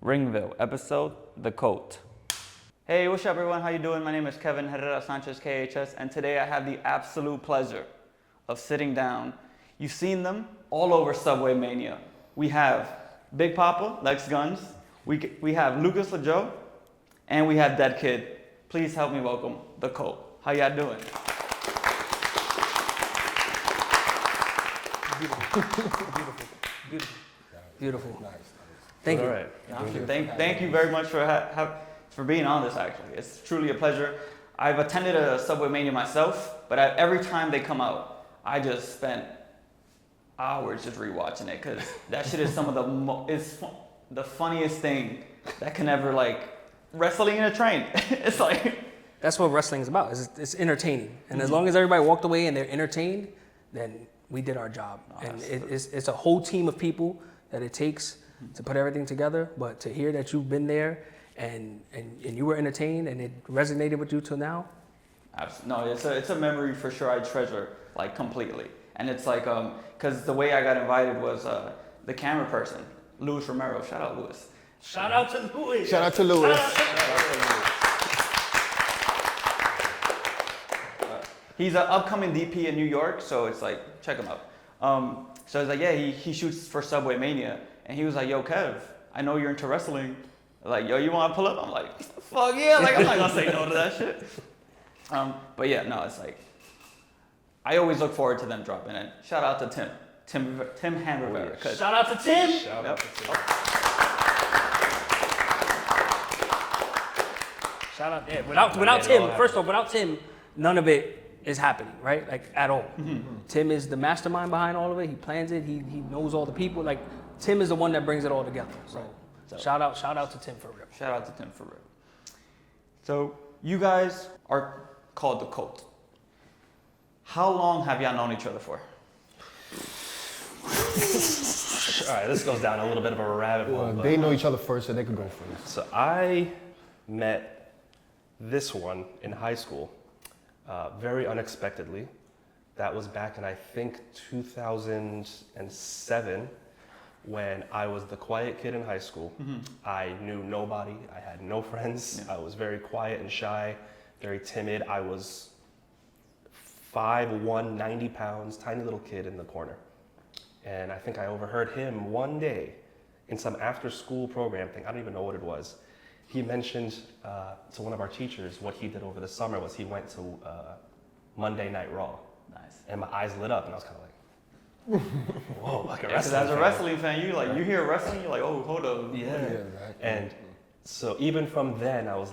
RingVille episode, The Coat. Hey, what's up everyone? How you doing? My name is Kevin Herrera Sanchez, KHS, and today I have the absolute pleasure of sitting down. You've seen them all over SubwayMania. We have Big Papa, Lex Guns, we have Lucas LaJoe, and we have Dead Kid. Please help me welcome The Coat. How y'all doing? Beautiful. Nice. Thank you. All right. Thank you very much for being on this, actually. It's truly a pleasure. I've attended a SubwayMania myself, but every time they come out, I just spent hours just rewatching it because that shit is some of the funniest thing that can ever, wrestling in a train. It's like... That's what wrestling is about. It's entertaining. And as long as everybody walked away and they're entertained, then we did our job. And it's a whole team of people that it takes to put everything together. But to hear that you've been there and you were entertained and it resonated with you till now. No, it's a memory for sure I treasure completely. And it's because the way I got invited was the camera person, Luis Romero. Shout out Luis. Shout out to Luis. Shout out to Luis. He's an upcoming DP in New York, so it's check him out. So it's he shoots for SubwayMania, and he was like, yo, Kev, I know you're into wrestling. Yo, you want to pull up? I'm like, fuck yeah, I'm not gonna say no to that shit. But yeah, no, it's I always look forward to them dropping in. Shout out to Tim Hanrivera. Shout out to Tim. Shout out to Tim. Shout out. Yeah, without Tim, first off, without Tim, none of it is happening, right? At all. Mm-hmm. Tim is the mastermind behind all of it. He plans it. He knows all the people. Tim is the one that brings it all together. So shout out to Tim for real. Shout out to Tim for real. So you guys are called The Coat. How long have y'all known each other for? All right, this goes down a little bit of a rabbit hole. They know each other first, so they could go first. So I met this one in high school, very unexpectedly. That was back in, I think, 2007, when I was the quiet kid in high school. Mm-hmm. I knew nobody. I had no friends. Yeah. I was very quiet and shy, very timid. I was 5'1", 90 pounds, tiny little kid in the corner. And I think I overheard him one day in some after-school program thing. I don't even know what it was. He mentioned to one of our teachers what he did over the summer was he went to Monday Night Raw. Nice. And my eyes lit up, and I was kind of like, whoa, like a wrestling Because as a wrestling fan, you hear wrestling, you're like, oh, hold up. Yeah. Exactly. And so even from then, I was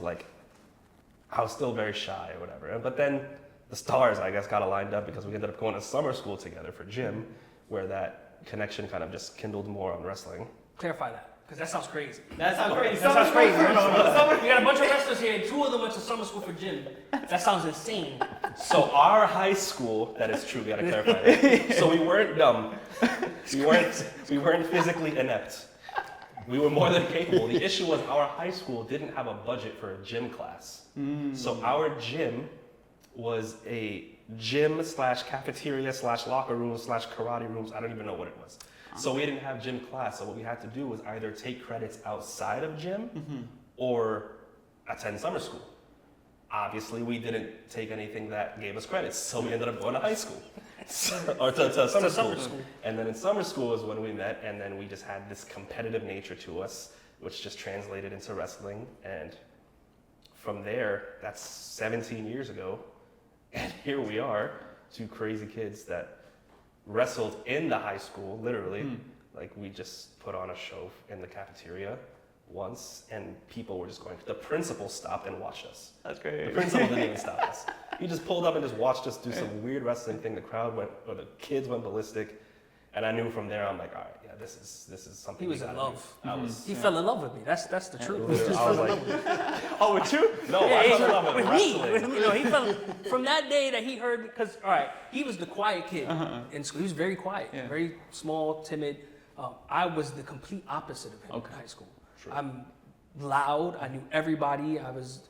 still very shy or whatever. But then the stars, I guess, got aligned up because we ended up going to summer school together for gym, where that connection kind of just kindled more on wrestling. Clarify that. Because that sounds crazy. That sounds crazy. No. We got a bunch of wrestlers here, and 2 of them went to summer school for gym. That sounds insane. So our high school, that is true, we gotta clarify that. So we weren't dumb. We weren't physically inept. We were more than capable. The issue was our high school didn't have a budget for a gym class. So our gym was a gym / cafeteria / locker room / karate rooms. I don't even know what it was. So we didn't have gym class, so what we had to do was either take credits outside of gym or attend summer school. Obviously, we didn't take anything that gave us credits, so we ended up going to high school, or to summer school. And then in summer school is when we met, and then we just had this competitive nature to us, which just translated into wrestling. And from there, that's 17 years ago, and here we are, 2 crazy kids that wrestled in the high school, literally. We just put on a show in the cafeteria once, and people were just going, the principal stopped and watched us. That's great. The principal didn't even stop us. He just pulled up and just watched us do some weird wrestling thing. The kids went ballistic, and I knew from there, I'm like, all right, yeah, this is something. He was in love. He Do. fell in love with me. That's the truth. He just I fell was in like, love with me. Oh, with you? no, I fell in love with wrestling. Me. He fell from that day that he heard, because all right, he was the quiet kid in school. He was very quiet, very small, timid. I was the complete opposite of him in high school. True. I'm loud. I knew everybody. I was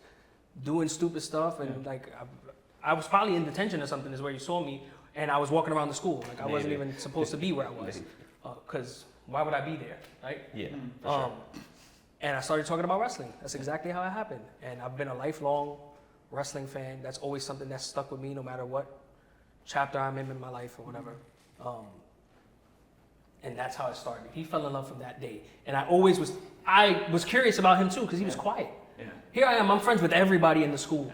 doing stupid stuff, and I was probably in detention or something. Is where you saw me, and I was walking around the school. I wasn't even supposed to be where I was, because why would I be there, right? Yeah. And I started talking about wrestling. That's exactly how it happened. And I've been a lifelong wrestling fan. That's always something that's stuck with me no matter what chapter I'm in my life or whatever. And that's how it started. He fell in love from that day. And I was curious about him too because he was quiet. Yeah. Here I am, I'm friends with everybody in the school.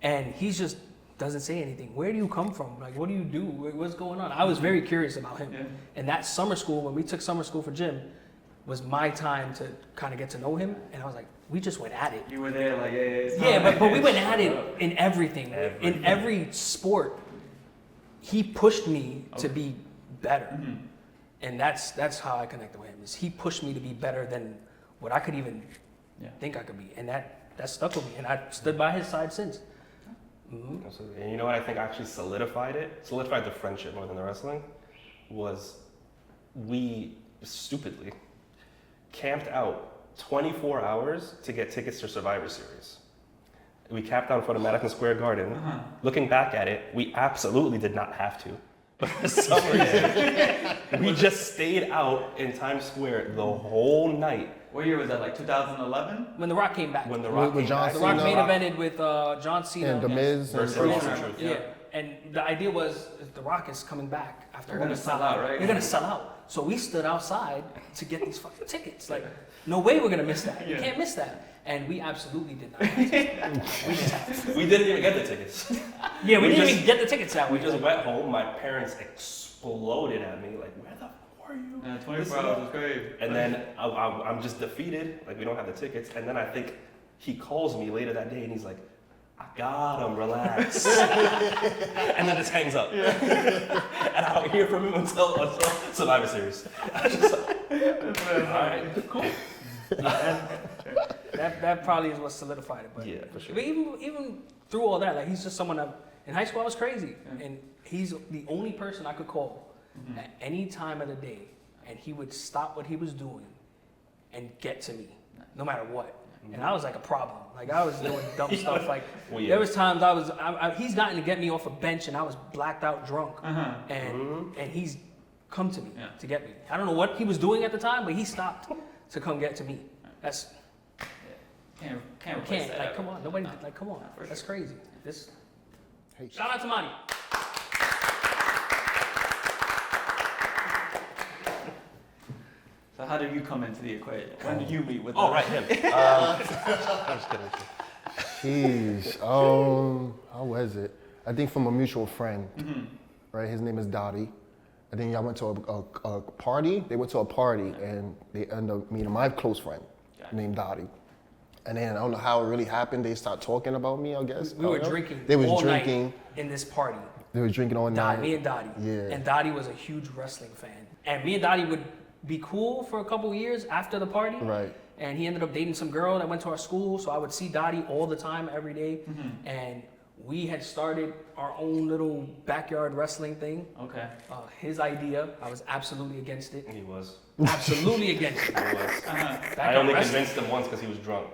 And he's just doesn't say anything. Where do you come from? Like, what do you do? What's going on? I was very curious about him. Yeah. And that summer school, when we took summer school for gym, was my time to kind of get to know him. And I was like, we just went at it. You were there like, but we went at it in everything. In every sport, he pushed me to be better. Mm-hmm. And that's how I connected with him. Is he pushed me to be better than what I could even think I could be. And that stuck with me. And I stood by his side since. Mm-hmm. Absolutely. And you know what I think actually solidified the friendship more than the wrestling, was we stupidly camped out 24 hours to get tickets to Survivor Series. We camped out in front of Madison Square Garden. Uh-huh. Looking back at it, we absolutely did not have to. But for some reason, we just stayed out in Times Square the whole night. What year was that, like 2011? When The Rock came back. When The Rock came back. The Rock main evented with John Cena. And The Miz. Yeah. And the idea was, The Rock is coming back after. They're going to sell out, right? They're going to sell out. So we stood outside to get these fucking tickets. Like, no way we're going to miss that. You can't miss that. And we absolutely did not. We just happened. We didn't even get the tickets. Yeah, we didn't even get the tickets that We way. just went home. My parents exploded at me, like, where the fuck are you? Yeah, 24 hours was great. And then I'm just defeated, like, we don't have the tickets. And then I think he calls me later that day and he's like, I got him, relax. And then just hangs up. Yeah. And I don't hear from him until Survivor Series. I was just like, all right, cool. That probably is what solidified it. But, yeah, for sure. But even through all that, like, he's just someone that, in high school I was crazy. Yeah. And he's the only person I could call at any time of the day. And he would stop what he was doing and get to me, no matter what. And I was like a problem. Like, I was doing dumb stuff. Like, there was times he's gotten to get me off a bench and I was blacked out drunk. And he's come to me to get me. I don't know what he was doing at the time, but he stopped to come get to me. That's... Can't like, come on. Nobody, like, come on. That's crazy. Shout out to Monty. So how did you come into the equation? When did you meet with right, him. I'm just kidding. Jeez. How was it? I think from a mutual friend, right? His name is Dottie. I think I went to a party. They went to a party and they ended up meeting my close friend named Dottie. And then I don't know how it really happened. They started talking about me, I guess. We were drinking. They was all drinking night in this party. They were drinking all night. Me and Dottie. Yeah. And Dottie was a huge wrestling fan. And me and Dottie would be cool for a couple of years after the party. Right. And he ended up dating some girl that went to our school. So I would see Dottie all the time, every day. And we had started our own little backyard wrestling thing. Okay. His idea. I was absolutely against it. He was. Absolutely against it. He was. I only convinced him once because he was drunk.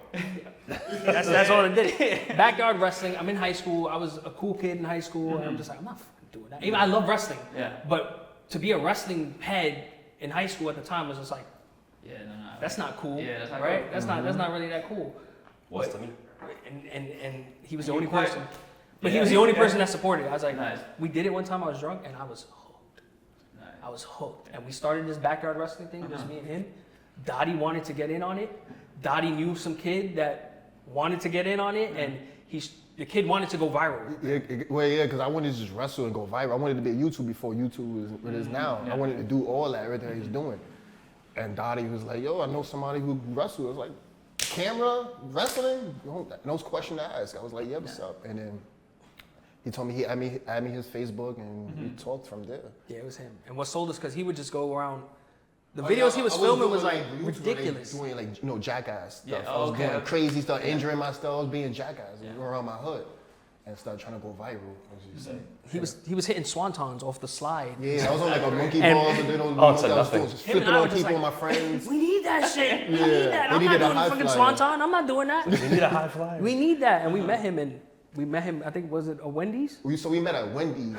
That's all it did. Backyard wrestling. I'm in high school. I was a cool kid in high school. And I'm just like, I'm not fucking doing that. Even I love wrestling. Yeah. But to be a wrestling head in high school at the time was just like, that's not cool. Yeah, that's not right. Cool. That's not really that cool. What's to me? And he was the only person. But he was the only person that supported it. I was like, we did it one time. I was drunk and I was hooked. I was hooked. And we started this backyard wrestling thing, just me and him. Dottie wanted to get in on it. Dottie knew some kid that wanted to get in on it, and the kid wanted to go viral. Yeah, because I wanted to just wrestle and go viral. I wanted to be at YouTube before YouTube is what it is now. I wanted to do all that, everything he's doing. And Dottie was like, yo, I know somebody who wrestles. I was like, camera, wrestling? No question to ask. I was like, yeah, what's up? And then he told me, he added me his Facebook, and we talked from there. Yeah, it was him. And what sold us, because he would just go around. The videos he was filming was like ridiculous. Doing like, jackass stuff. Yeah, I was doing crazy stuff, injuring myself, I was being jackass, going around my hood. And started trying to go viral, as you say. He was hitting swantons off the slide. Yeah, I was on like a monkey balls and then I was just flipping on people, my friends. We need that shit. We need that. I'm not doing a fucking swanton. I'm not doing that. We need a high flyer. We need that. And we met him, I think, was it a Wendy's? So we met at Wendy's.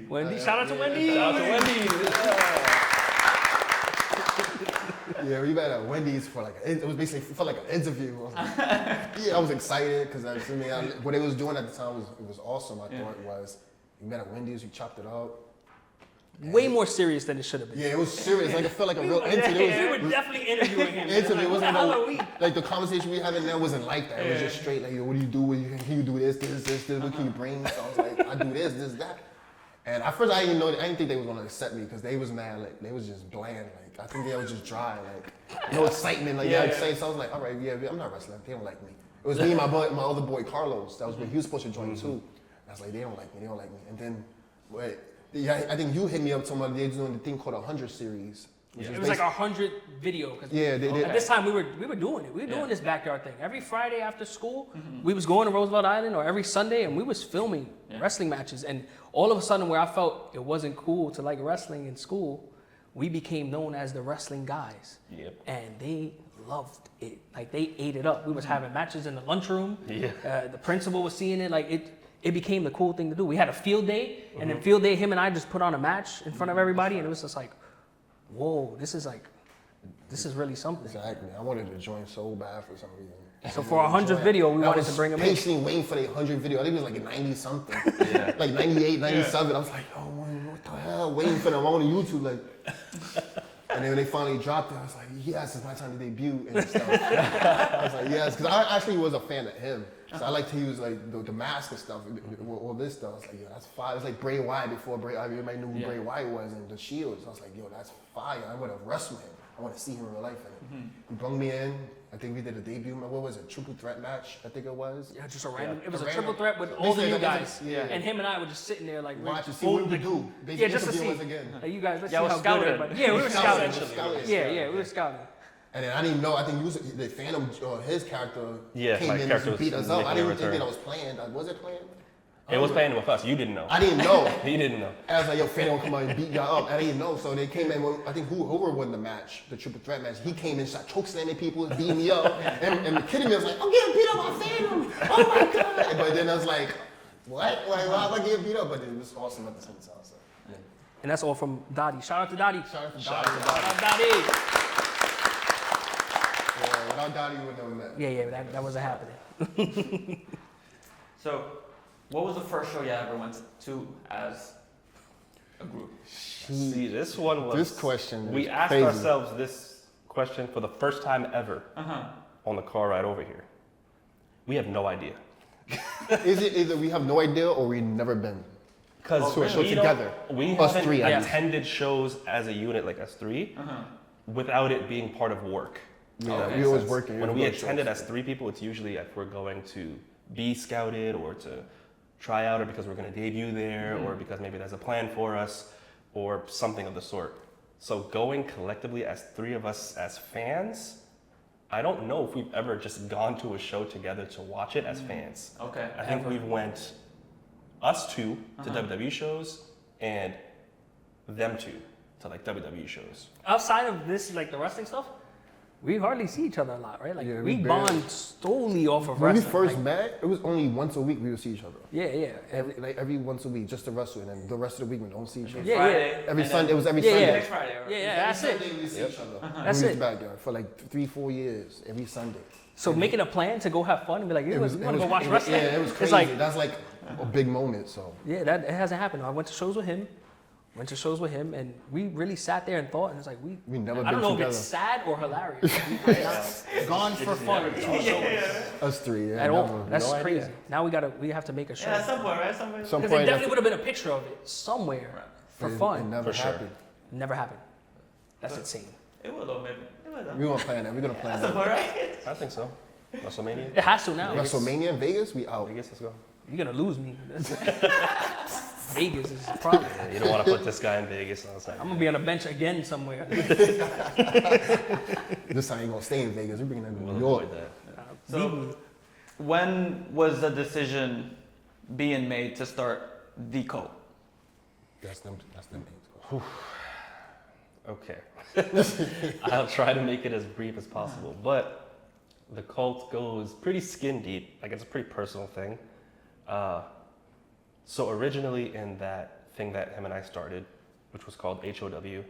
Wendy's. Shout out to Wendy's. Shout out to Wendy's. Yeah, we met at Wendy's for like, it was basically, it felt like an interview. I was excited because what they was doing at the time was awesome. I thought it was. We met at Wendy's, we chopped it up. Way more serious than it should have been. Yeah, it was serious. Like, it felt like a real interview. We were definitely interviewing him. Interview. It wasn't What the hell are we? like the conversation we having there wasn't like that. It was just straight like, yo, what do you do? Can you do this? What can you bring? So I was like, I do this, that. And at first I didn't think they was gonna accept me because they was mad. Like, they was just bland. Like, I think they was just dry. Like, no excitement. Like, excited. So I was like, all right, yeah, I'm not wrestling. They don't like me. It was me and my other boy Carlos. That was when he was supposed to join too. I was like, they don't like me. And then, I think you hit me up talking about they doing the thing called 100 series. It was like 100 video. Yeah, they did. At this time, we were doing it. We were doing this backyard thing. Every Friday after school, we was going to Roosevelt Island, or every Sunday, and we was filming wrestling matches. And all of a sudden, where I felt it wasn't cool to like wrestling in school, we became known as the wrestling guys. Yep. And they loved it. Like, they ate it up. We was having matches in the lunchroom. Yeah. The principal was seeing it. Like, it became the cool thing to do. We had a field day, and then field day, him and I just put on a match in front of everybody, and it was just like, whoa, this is really something. Exactly. I wanted to join so bad for some reason. So for our 100th video, we wanted to bring him in. Patiently waiting for the 100 video. I think it was like a 90 something. Like 98, 97. I was like, oh, man, what the hell? Waiting for them on YouTube, like. And then when they finally dropped it, I was like, yes, it's my time to debut and stuff. I was like, yes, because I actually was a fan of him. So I liked to use like the mask and stuff, all this stuff. I was like, yo, that's fire. It was like Bray Wyatt before everybody knew who Bray Wyatt was, and the Shields. I was like, yo, that's fire. I want to wrestle him. I want to see him in real life. And he brought me in. I think we did a debut. What was it? Triple threat match, I think it was. Yeah, just a random. It was a random- triple threat with all the new guys. Yeah. And him and I were just sitting there like, Watch and see what we do. Yeah, just to see. Again. Like, you guys, let's Yeah, see we're how good scouting. everybody. Yeah, we were scouting. Scouting. Yeah, we were scouting. And then I didn't know. I think the Phantom, his character came my in character and beat was us up. I making a didn't think return. that was planned. Was it planned? It was playing with us. You didn't know. I didn't know. He didn't know. I was like, yo, Phantom come out and beat y'all up. I didn't know. So they came in, I think whoever won the match, the triple threat match, he came in, started choke slamming people, beating me up. And the kid in me was like, I'm getting beat up by Phantom. Oh my God. But then I was like, what? Like, why am I getting beat up? But it was awesome at the same time. So. Yeah. And that's all from Dottie. Shout out to Dottie. Shout out to Shout Dottie. out to Dottie. Shout out Dottie. Yeah, without Dottie, we would never met. Yeah, that wasn't happening. So, what was the first show you ever went to as a group? See, this one was. This question We is asked crazy. ourselves this question for the first time ever on the car ride over here. We have no idea. Is it either we have no idea or we've never been? Because To a show together. We Us haven't three, I mean. attended shows as a unit like us 3 without it being part of work. Yeah, we always working. When we attended as 3 people, it's usually if we're going to be scouted or to try out, or because we're going to debut there, or because maybe there's a plan for us, or something of the sort. So going collectively as 3 of us as fans, I don't know if we've ever just gone to a show together to watch it as fans. Okay. I think we've went us 2 to WWE shows and them 2 to like WWE shows. Outside of this, like the wrestling stuff, we hardly see each other a lot, right? Like, Yeah, we we bond barely- solely off of When we wrestling. first like, met, it was only once a week we would see each other. yeah. Every once a week, just to wrestle, and then the rest of the week we don't see each other. Yeah, Friday, Every and Sunday, it then was every Yeah, Sunday. next Friday. Right? Yeah, that's it. Sunday we see each other. That's we it. was backyard for like 3-4 years, every Sunday. So making a plan to go have fun and be like, you want to go watch it was- wrestling? Yeah, it was crazy. It's like, That's like a big moment. So yeah, that it hasn't happened. I went to shows with him, and we really sat there and thought, and it's like we never I don't been know together. if it's sad or hilarious. We've gone for fun. Us 3, yeah. At all. never. That's No crazy. idea. Now we have to make a show. Yeah, at some point, right? At some point. Some Because there point, definitely would have been a picture of it somewhere for it fun. never For sure. happened. Never happened. That's insane. It will though, maybe. It will though. We gonna plan that. We're gonna plan At some that. point, right? I think so. WrestleMania? It has to now. WrestleMania in Vegas, we out. I guess let's go. You're gonna lose me. Vegas is a problem. Yeah, you don't want to put this guy in Vegas. I was like, I'm gonna be on a bench again somewhere. This time ain't gonna stay in Vegas. We're bringing them to we'll New York. avoid that. So, when was the decision being made to start the cult? That's them names. Okay. I'll try to make it as brief as possible. But the cult goes pretty skin deep. Like, it's a pretty personal thing. So originally in that thing that him and I started, which was called HOW,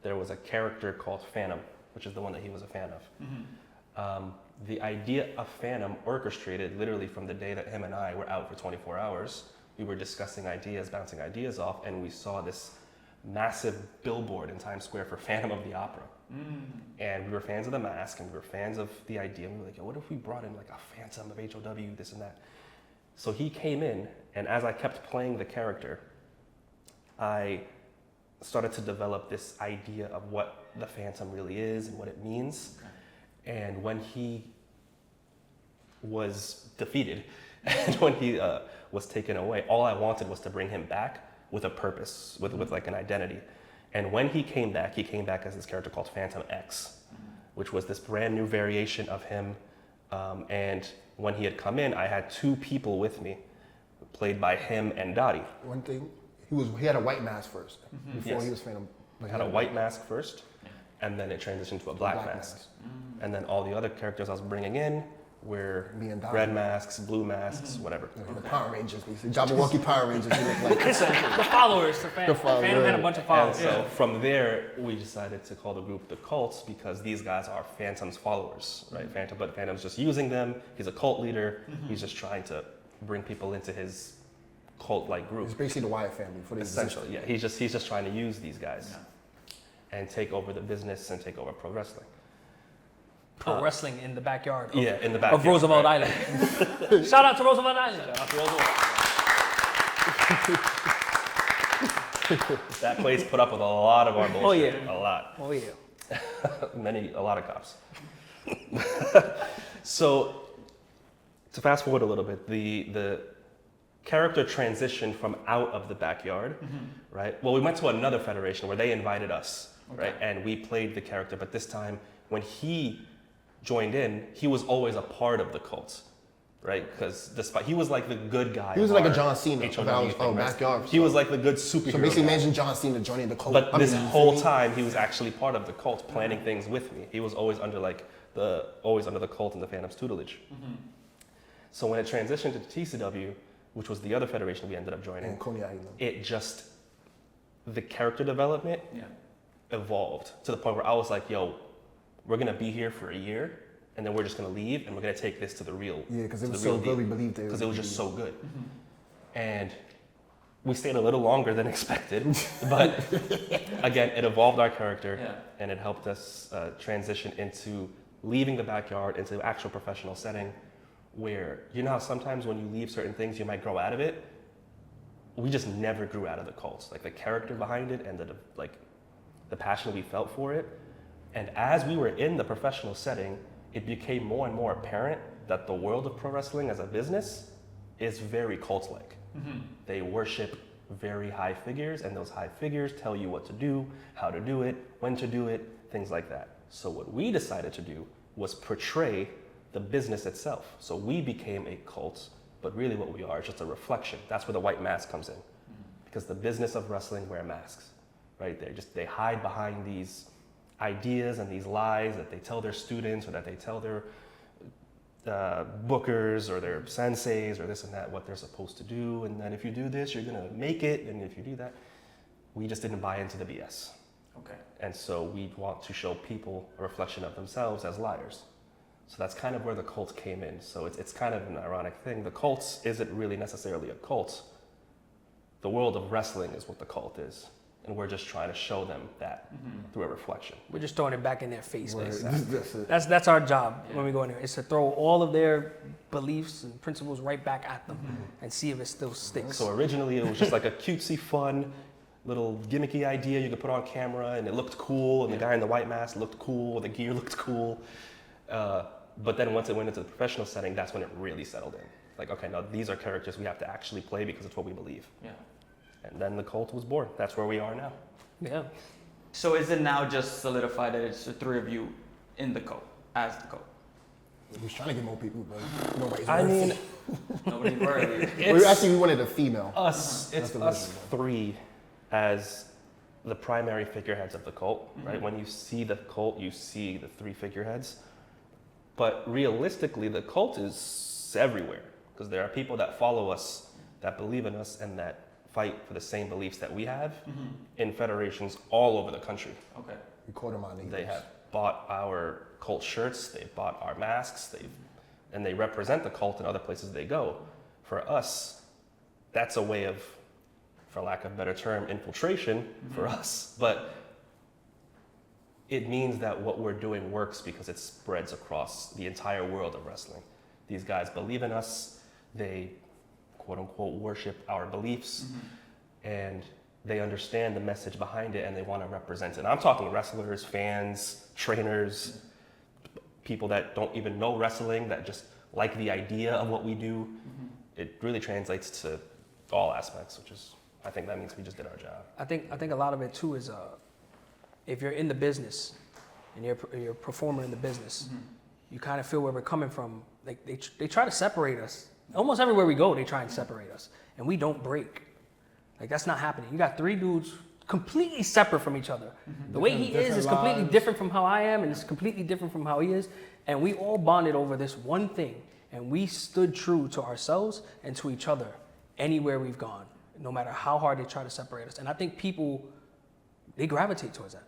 there was a character called Phantom. which is the one that he was a fan of. The idea of Phantom orchestrated literally from the day that him and I were out for 24 hours. We were discussing ideas, bouncing ideas off, and we saw this massive billboard in Times Square for Phantom of the Opera. And we were fans of the mask, and we were fans of the idea. And we were like, yo, what if we brought in like a Phantom of HOW, this and that? So he came in, and as I kept playing the character, I started to develop this idea of what the Phantom really is and what it means. And when he was defeated, and when he was taken away, all I wanted was to bring him back with a purpose, with like an identity. And when he came back as this character called Phantom X, which was this brand new variation of him. And when he had come in, I had two people with me, played by him and Dottie. One thing, he had a white mask first before he was Phantom. Like, had a white mask first, and then it transitioned to a black mask. And then all the other characters I was bringing in were red masks, blue masks, whatever. The Power Rangers, basically. Jabberwocky Power Rangers. He looked like. The followers, the Phantom. Phantom had a bunch of followers. And so from there, we decided to call the group the Cults because these guys are Phantom's followers, right? But Phantom's just using them. He's a cult leader. He's just trying to bring people into his cult-like group. It's basically the Wyatt family for this. Essentially, yeah. He's just trying to use these guys and take over the business and take over pro wrestling. Pro wrestling in the backyard. In the backyard of Roosevelt Island. Shout out to Roosevelt Island. That place put up with a lot of our bullshit. Oh yeah. A lot. Oh yeah. A lot of cops. So, to fast forward a little bit, the character transitioned from out of the backyard, right? Well, we went to another federation where they invited us, right? And we played the character, but this time when he joined in, he was always a part of the cult, right? Because despite he was like the good guy. He was like a John Cena of our backyard. He was like the good superhero. So basically, guy. imagine John Cena joining the cult. But this whole time, he was actually part of the cult, planning things with me. He was always under the cult and the Phantom's tutelage. So when it transitioned to TCW, which was the other federation we ended up joining, the character development evolved to the point where I was like, yo, we're gonna be here for a year, and then we're just gonna leave, and we're gonna take this to the real. Yeah, because it was so good, we believed it. Because it was just so good. And we stayed a little longer than expected, but again, it evolved our character, and it helped us transition into leaving the backyard into the actual professional setting, where, you know how sometimes when you leave certain things, you might grow out of it? We just never grew out of the cults. Like the character behind it and the passion we felt for it. And as we were in the professional setting, it became more and more apparent that the world of pro wrestling as a business is very cult-like. They worship very high figures, and those high figures tell you what to do, how to do it, when to do it, things like that. So what we decided to do was portray the business itself. So we became a cult, but really what we are is just a reflection. That's where the white mask comes in. Because the business of wrestling wear masks, right? They hide behind these ideas and these lies that they tell their students or that they tell their bookers or their senseis or this and that, what they're supposed to do. And then if you do this, you're gonna make it. And if you do that, we just didn't buy into the BS. Okay. And so we want to show people a reflection of themselves as liars. So that's kind of where the cult came in. So it's kind of an ironic thing. The cult isn't really necessarily a cult. The world of wrestling is what the cult is. And we're just trying to show them that through a reflection. We're just throwing it back in their face. Exactly. That's our job when we go in there. It's to throw all of their beliefs and principles right back at them and see if it still sticks. So originally it was just like a cutesy, fun, little gimmicky idea you could put on camera, and it looked cool, and the guy in the white mask looked cool, the gear looked cool. But then once it went into the professional setting, that's when it really settled in. Like, okay, now these are characters we have to actually play because it's what we believe. Yeah. And then the cult was born. That's where we are now. Yeah. So is it now just solidified that it's the three of you in the cult, as the cult? We was trying to get more people, but nobody's Nobody worried. we wanted a female. It's us three as the primary figureheads of the cult, right? When you see the cult, you see the three figureheads. But realistically, the cult is everywhere because there are people that follow us, that believe in us, and that fight for the same beliefs that we have in federations all over the country. Okay. We called them our neighbors. They have. bought our cult shirts, they've bought our masks, and they represent the cult in other places they go. For us, that's a way of, for lack of a better term, infiltration for us. But it means that what we're doing works because it spreads across the entire world of wrestling. These guys believe in us, they quote unquote worship our beliefs, and they understand the message behind it and they want to represent it. And I'm talking wrestlers, fans, trainers, people that don't even know wrestling, that just like the idea of what we do. It really translates to all aspects, which is, I think that means we just did our job. I think a lot of it too is if you're in the business and you're a performer in the business, you kind of feel where we're coming from. Like they try to separate us. Almost everywhere we go, they try and separate us, and we don't break. Like that's not happening. You got three dudes completely separate from each other. The way he is completely different from how I am, and it's completely different from how he is. And we all bonded over this one thing, and we stood true to ourselves and to each other anywhere we've gone, no matter how hard they try to separate us. And I think people, they gravitate towards that.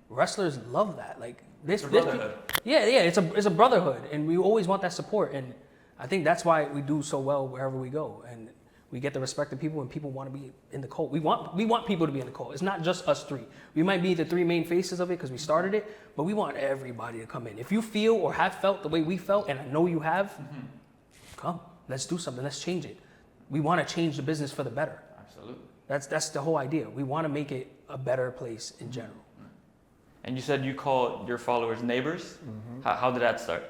Wrestlers love that. Like this, it's a brotherhood, and we always want that support. And I think that's why we do so well wherever we go, and we get the respect of people, and people want to be in the cult. We want people to be in the cult. It's not just us three. We might be the three main faces of it because we started it, but we want everybody to come in. If you feel or have felt the way we felt, and I know you have, come. Let's do something. Let's change it. We want to change the business for the better. Absolutely. That's the whole idea. We want to make it a better place in general. And you said you call your followers neighbors. How did that start?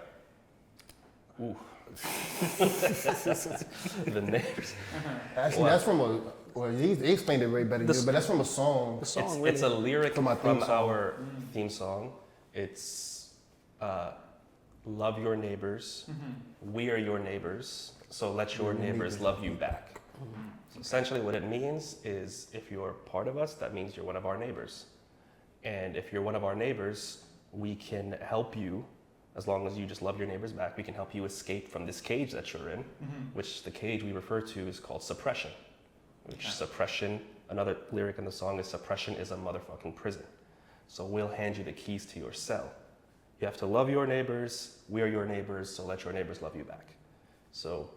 Ooh. The neighbors. Actually, that's from he explained it way better than you, but that's from a song. The song It's a lyric from theme song. our theme song. It's love your neighbors. We are your neighbors, so let your neighbors love you back. So essentially what it means is if you're part of us, that means you're one of our neighbors. And if you're one of our neighbors, we can help you. As long as you just love your neighbors back, we can help you escape from this cage that you're in, which the cage we refer to is called suppression. Suppression, another lyric in the song is suppression is a motherfucking prison. So we'll hand you the keys to your cell. You have to love your neighbors, we're your neighbors, so let your neighbors love you back. So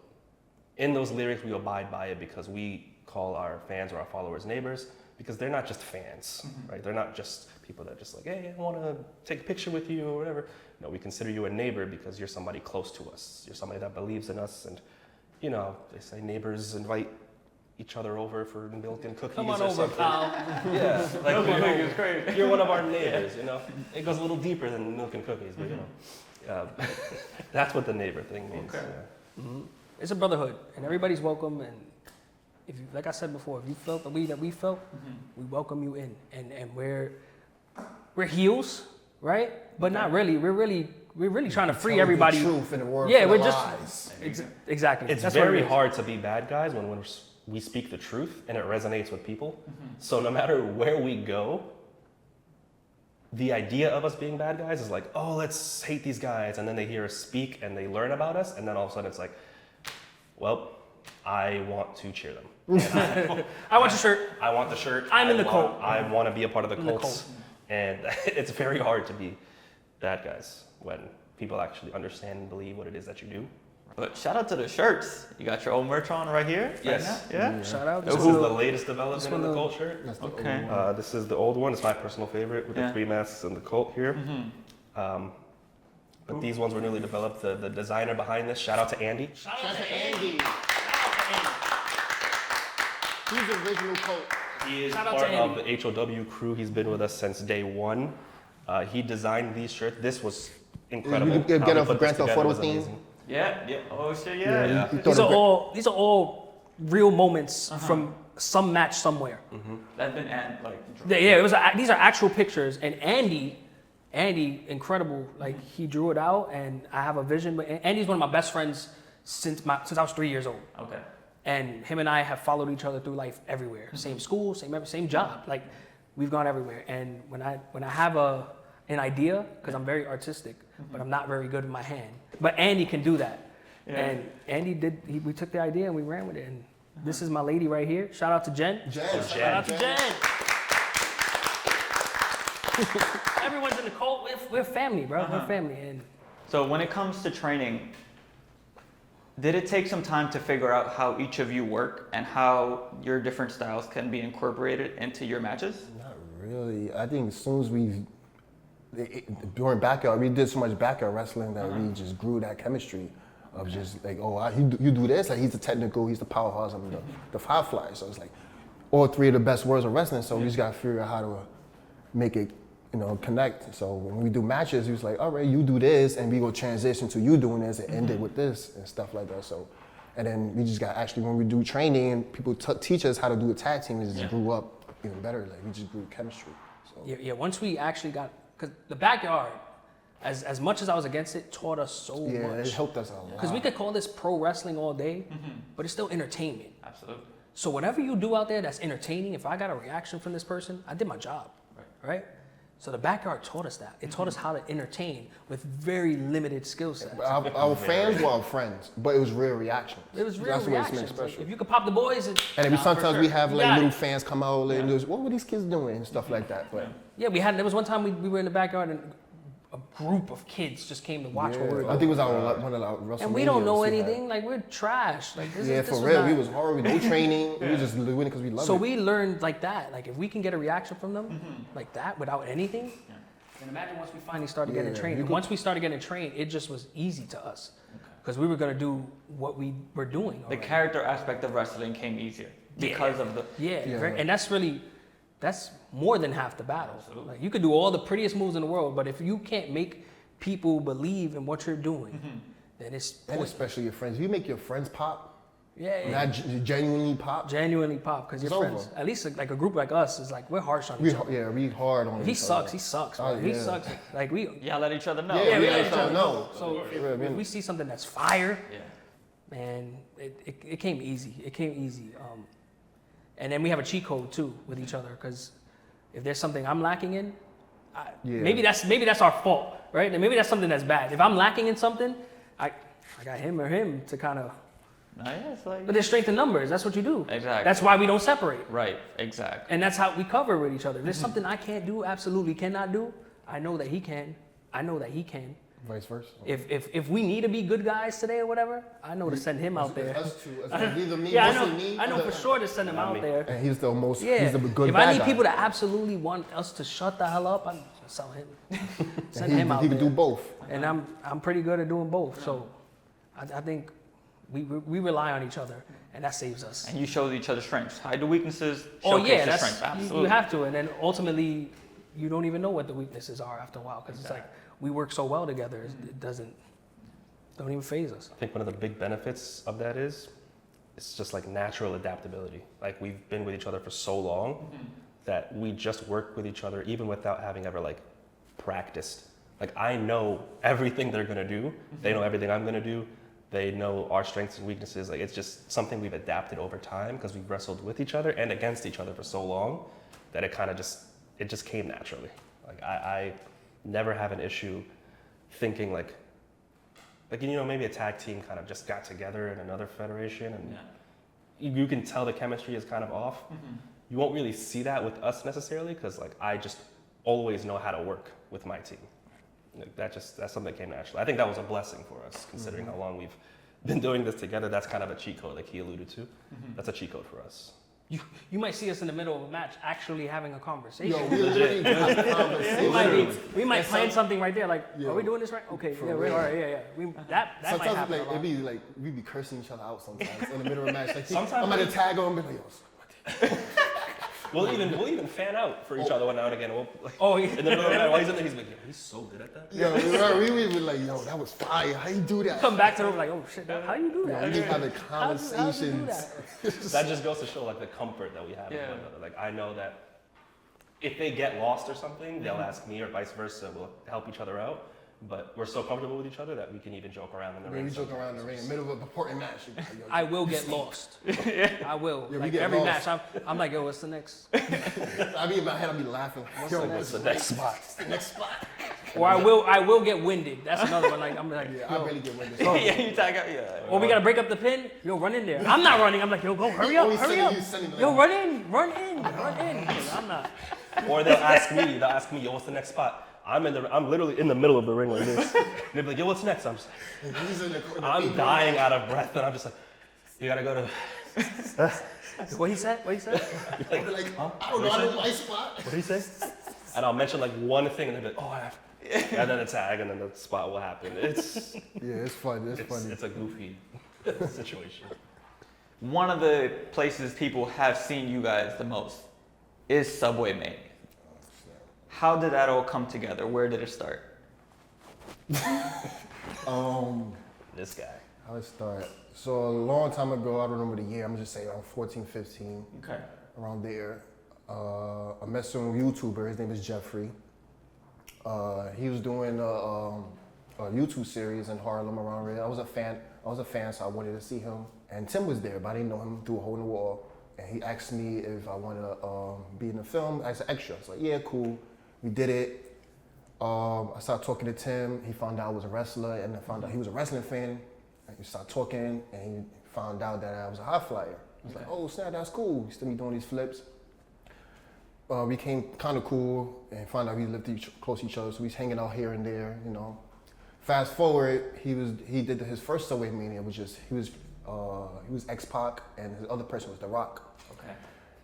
in those lyrics, we abide by it because we call our fans or our followers neighbors, because they're not just fans, right? They're not just people that are just like, hey, I want to take a picture with you or whatever. No, we consider you a neighbor because you're somebody close to us. You're somebody that believes in us. And, you know, they say neighbors invite each other over for milk and cookies. Come on or over, something. pal. Yeah, like Milk and cookies is great. you're one of our neighbors, you know. It goes a little deeper than milk and cookies, but you know, that's what the neighbor thing means. Okay. Yeah. It's a brotherhood, and everybody's welcome. And if you, like I said before, if you felt the way that we felt, we welcome you in. And we're heels, right? But not really. We're really trying to free everybody. The truth in the world. Yeah, we're lies. just exactly. It's That's what very it is. hard to be bad guys when we speak the truth and it resonates with people. So no matter where we go, the idea of us being bad guys is like, oh, let's hate these guys. And then they hear us speak and they learn about us. And then all of a sudden it's like, well, I want to cheer them. I want your shirt. I want the shirt. I'm in the cult. I want to be a part of the In the cults. cult. And it's very hard to be bad guys when people actually understand and believe what it is that you do. But shout out to the shirts. You got your old merch on right here. Right Yes. now? Yeah. Shout out. This is the latest development in the cult shirt. That's the Okay. old one. This is the old one. It's my personal favorite with Yeah. the three masks and the cult here. But these ones were newly developed. The designer behind this, shout out to Andy. Shout out to Andy. He's the original cult. He is Shout out part to of Andy. the HOW crew. He's been with us since day one. He designed these shirts. This was incredible. You could How get he a put this Grand Theft together Auto was theme. amazing. Yeah. Yeah. Oh shit. Yeah, Yeah. he These thought are all real moments from some match somewhere. That's been like. Yeah, these are actual pictures, and Andy, incredible. Like he drew it out, and I have a vision. But Andy's one of my best friends since I was 3 years old. Okay. And him and I have followed each other through life everywhere. Same school, same job. Like we've gone everywhere. And when I have an idea, because I'm very artistic, but I'm not very good with my hand. But Andy can do that. Yeah. And Andy we took the idea and we ran with it. And this is my lady right here. Shout out to Jen. Jen. Shout out to Jen. Everyone's in the cult. We're family, bro. We're family. And So when it comes to training, did it take some time to figure out how each of you work and how your different styles can be incorporated into your matches? Not really. I think as soon as during backyard, we did so much backyard wrestling that we just grew that chemistry of just like, you do this, like he's the technical, he's the powerhouse, I'm the firefly. So it's like all three of the best worlds of wrestling. So we just gotta figure out how to make it, connect. So when we do matches, he was like, all right, you do this, and we go transition to you doing this and end it with this and stuff like that. So, and then we just got when we do training and people teach us how to do a tag team, we just grew up even better. Like we just grew chemistry. So. yeah, once we actually got, because the backyard, as much as I was against it, taught us so much. Yeah, it helped us a lot. Because we could call this pro wrestling all day, but it's still entertainment. Absolutely. So whatever you do out there that's entertaining, if I got a reaction from this person, I did my job, right? So the backyard taught us that. It taught us how to entertain with very limited skill sets. Our fans were our friends, but it was real reactions. It was real That's reactions. what makes it Like, special. if you could pop the boys, And then sometimes we have You like got little it. fans come out and just, what were these kids doing and stuff like that. But yeah, there was one time we were in the backyard and a group of kids just came to watch what we were I doing. think it was one of our WrestleMania. And we don't know anything. Like we're trash. Like this Yeah, is, for this real. not- We was horrible. No training. We just doing it because we love So it. we learned like that. Like if we can get a reaction from them like that without anything, then imagine once we finally started getting Yeah, trained. you And could- once we started getting trained, it just was easy to us because we were gonna do what we were doing. The already. character aspect of wrestling came easier because of the. Yeah, Yeah. and that's more than half the battle. Like you could do all the prettiest moves in the world, but if you can't make people believe in what you're doing, then it's And especially your friends. If you make your friends pop, yeah. not genuinely pop, Genuinely pop because your It's friends, over. at least like a group like us, is like we're harsh on each other. we hard on He each sucks. other. He sucks. Oh, Bro. He yeah. sucks. Like we. Yeah, let each other know. Yeah, we let let each other know. So Yeah, I if mean- we see something that's fire, Yeah. man, it came easy. It came easy. And then we have a cheat code too with each other because if there's something I'm lacking in, Yeah. maybe that's our fault, right? And maybe that's something that's bad. If I'm lacking in something, I got him or him to kind of. Yeah, it's like. But there's strength in numbers. That's what you do. Exactly. That's why we don't separate. Right, exactly. And that's how we cover with each other. If there's something I can't do, absolutely cannot do, I know that he can. I know that he can. Vice versa. If we need to be good guys today or whatever, I know to send him out there. Us two. Either me, Yeah, mostly me. I know for sure to send him out there. And he's the most. Yeah. He's the good If bad I need guy. people that absolutely want us to shut the hell up, I'm gonna sell him. Send him out He can there. do both. And I'm pretty good at doing both. So I think we rely on each other, and that saves us. And you show each other strengths. Hide the weaknesses. Oh Showcase yeah, your that's strengths. you Absolutely. have to, and then ultimately, you don't even know what the weaknesses are after a while because it's like we work so well together, it don't even phase us. I think one of the big benefits of that is it's just like natural adaptability. Like we've been with each other for so long that we just work with each other even without having ever like practiced. Like I know everything they're gonna do. They know everything I'm gonna do. They know our strengths and weaknesses. Like it's just something we've adapted over time because we've wrestled with each other and against each other for so long that it kind of just came naturally. Like I never have an issue thinking like maybe a tag team kind of just got together in another federation and you can tell the chemistry is kind of off. You won't really see that with us necessarily because like I just always know how to work with my team. Like that's something that came naturally. I think that was a blessing for us considering how long we've been doing this together. That's kind of a cheat code like he alluded to. That's a cheat code for us. You might see us in the middle of a match actually having a conversation. Yo, we literally got a conversation. We might plan something right there. Like, Yo, are we doing this right? Okay, for yeah, we're real. all right. Yeah. That might Sometimes happen. like, a lot. it'd be like we'd be cursing each other out sometimes in the middle of a match. Like Sometimes I'm at a tag on, be like, yo, We'll even fan out for each other one now and again. We'll, like, Oh, yeah. in the middle of the night while he's in there, he's like, yo, he's so good at that. yo, we were like, yo, that was fire. How you do that? Come back to them like, oh shit, how you do Yo, that? we just having How'd you do conversations. that? That just goes to show like the comfort that we have with one another. Like I know that if they get lost or something, they'll ask me or vice versa. We'll help each other out. But we're so comfortable with each other that we can even joke around in the Yeah, ring. we joke around in the ring in the middle of an important match. You go, yo, I will get lost. I will. Yeah, we like get every lost. match, I'm like, yo, what's the next? I be in my head, I be laughing. Yo, What's the next spot? next spot? Or I will get winded. That's another one. Like I'm like, Yeah, I yo. really get winded. Yeah, you tag out. Yeah. Or we gotta break up the pin. Yo, run in there. I'm not running. I'm like, yo, go, hurry up, always hurry sending up. you, sending me Yo, like- run in. I'm not. Or they'll ask me, yo, what's the next spot? I'm literally in the middle of the ring like this. They'll be like, yo, what's next? I'm just like, I'm dying out of breath, and I'm just like, you gotta go to. What he said? Like, huh? I don't know, I know my spot. What did he say? And I'll mention like one thing, and they'll be like, oh, I have. And then the tag, and then the spot will happen. It's fun. It's funny. It's a goofy situation. One of the places people have seen you guys the most is SubwayMania. How did that all come together? Where did it start? This guy. How it start? So a long time ago, I don't remember the year. I'm just saying around 14, 15. Okay. Around there, I met some YouTuber. His name is Jeffrey. He was doing a YouTube series in Harlem around there. I was a fan, so I wanted to see him. And Tim was there, but I didn't know him through a hole in the wall. And he asked me if I want to be in the film as an extra. I was like, yeah, cool. We did it. I started talking to Tim. He found out I was a wrestler, and I found out he was a wrestling fan. And we started talking, and he found out that I was a high flyer. I was like, oh, snap, that's cool. He still be doing these flips. We became kind of cool, and found out we lived close to each other, so we was hanging out here and there, you know. Fast forward, he did his first SubwayMania, which is he was X-Pac, and his other person was The Rock. Okay.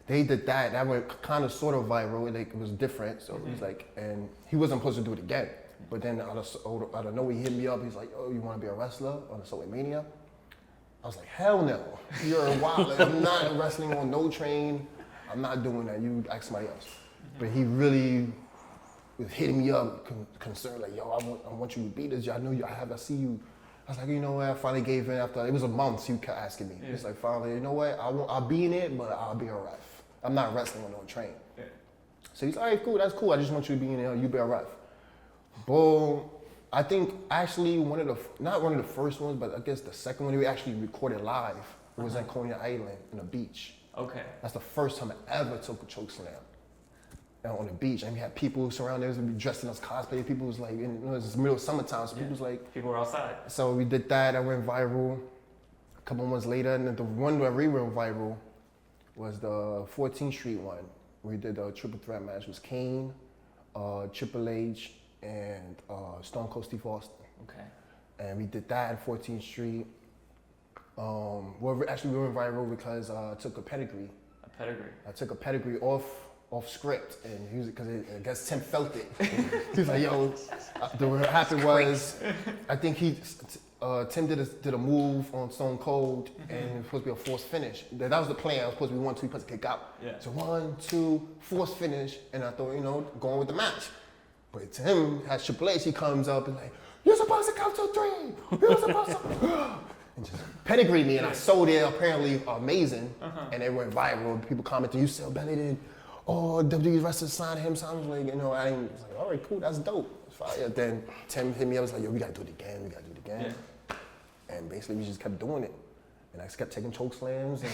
They did that. That went kind of sort of viral. Like, it was different. So it was like, and he wasn't supposed to do it again. But then out of nowhere, he hit me up. He's like, "Oh, you want to be a wrestler on the SubwayMania?" I was like, "Hell no! You're a wild. Like, I'm not wrestling on no train. I'm not doing that. You ask somebody else." But he really was hitting me up, concerned, like, "Yo, I want you to beat this. I know you. I see you." I was like, you know what? I finally gave in after, it was a month, he kept asking me. He's like, finally, you know what? I'll be in it, but I'll be a ref. I'm not wrestling on no train. Yeah. So he's like, all right, cool, that's cool. I just want you to be in there, you be a ref. Boom. I think actually not one of the first ones, but I guess the second one we actually recorded live. It was at Coney Island in a beach. Okay. That's the first time I ever took a choke slam. On the beach, and we had people surrounding us, we dressed in us cosplay. People was like, it was the middle of summertime, so people was like, people were outside. So we did that. I went viral. A couple months later, and then the one that we went viral was the 14th Street one. We did a triple threat match. It was Kane, Triple H, and Stone Cold Steve Austin. Okay. And we did that at 14th Street. Well, actually, we went viral because I took a pedigree. A pedigree. I took a pedigree off script, and he was, because I guess Tim felt it. He was like, yo, what happened was, I think Tim did a move on Stone Cold, and it was supposed to be a forced finish. That was the plan. I was supposed to be 1, 2, he supposed to kick out. Yeah. So 1, 2, forced finish, and I thought, going with the match. But Tim has Triple H, he comes up and like, you're supposed to come to 3. You're supposed to. And just pedigree me, and I sold it apparently amazing, and it went viral. People commented, you sell better than WWE wrestlers signed him. So I was like, I was like, all right, cool, that's dope. It's fire. Then Tim hit me up, I was like, yo, we gotta do it again, Yeah. And basically we just kept doing it. And I just kept taking choke slams and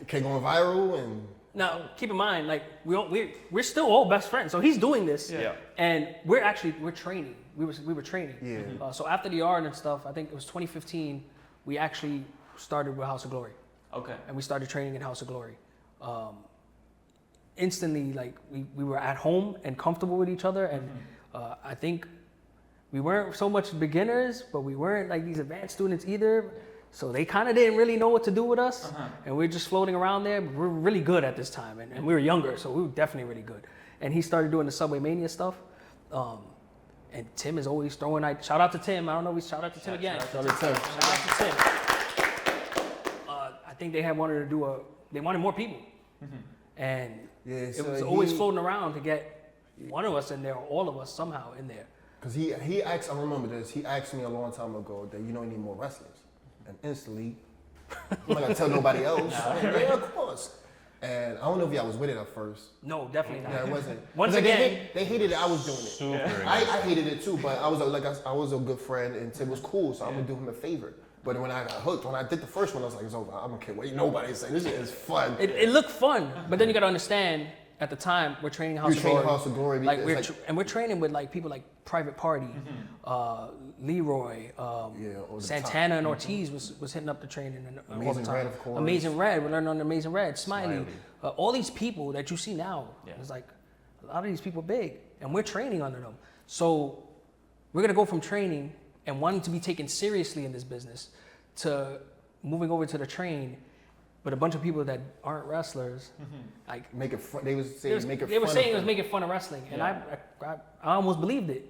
kept going viral. And now keep in mind, like we're still all best friends. So he's doing this, and we're training. We were training. Yeah. So after the yard and stuff, I think it was 2015. We actually started with House of Glory. Okay. And we started training in House of Glory. Instantly, like we were at home and comfortable with each other, and I think we weren't so much beginners, but we weren't like these advanced students either. So they kind of didn't really know what to do with us, and we were just floating around there. But we were really good at this time, and we were younger, so we were definitely really good. And he started doing the SubwayMania stuff, and Tim is always throwing. Shout out to Tim. I don't know. We shout out to Tim again. Shout out to Tim. Shout out to Tim. I think they wanted to do they wanted more people, and it was always floating around to get one of us in there, or all of us somehow in there. Because he asked, I remember this, he asked me a long time ago that you need more wrestlers. And instantly, I'm not gonna tell nobody else. Yeah, of course. And I don't know if y'all was with it at first. No, definitely not. Yeah, it wasn't. Once again, they hated it. I was doing it. I hated it too, but I was a good friend, and Tim was cool, so I'm gonna do him a favor. But when I got hooked, when I did the first one, I was like, it's over. I don't care what nobody say. This shit is fun. It looked fun, but then you gotta understand, at the time we're training House You're of training Glory. House of Glory. Like It's we're and we're training with like people like Private Party, Leroy, over the Santana, and Ortiz was hitting up the training and all the Amazing time. Red, of course. Amazing Red, we're learning on Amazing Red, Smiley, Smiley. all these people that you see now. It's like a lot of these people big, and we're training under them. So we're gonna go from training and wanting to be taken seriously in this business to moving over to the train. But a bunch of people that aren't wrestlers, like Make it fun. They was saying make it they were fun saying of it was them. making fun of wrestling, and I almost believed it.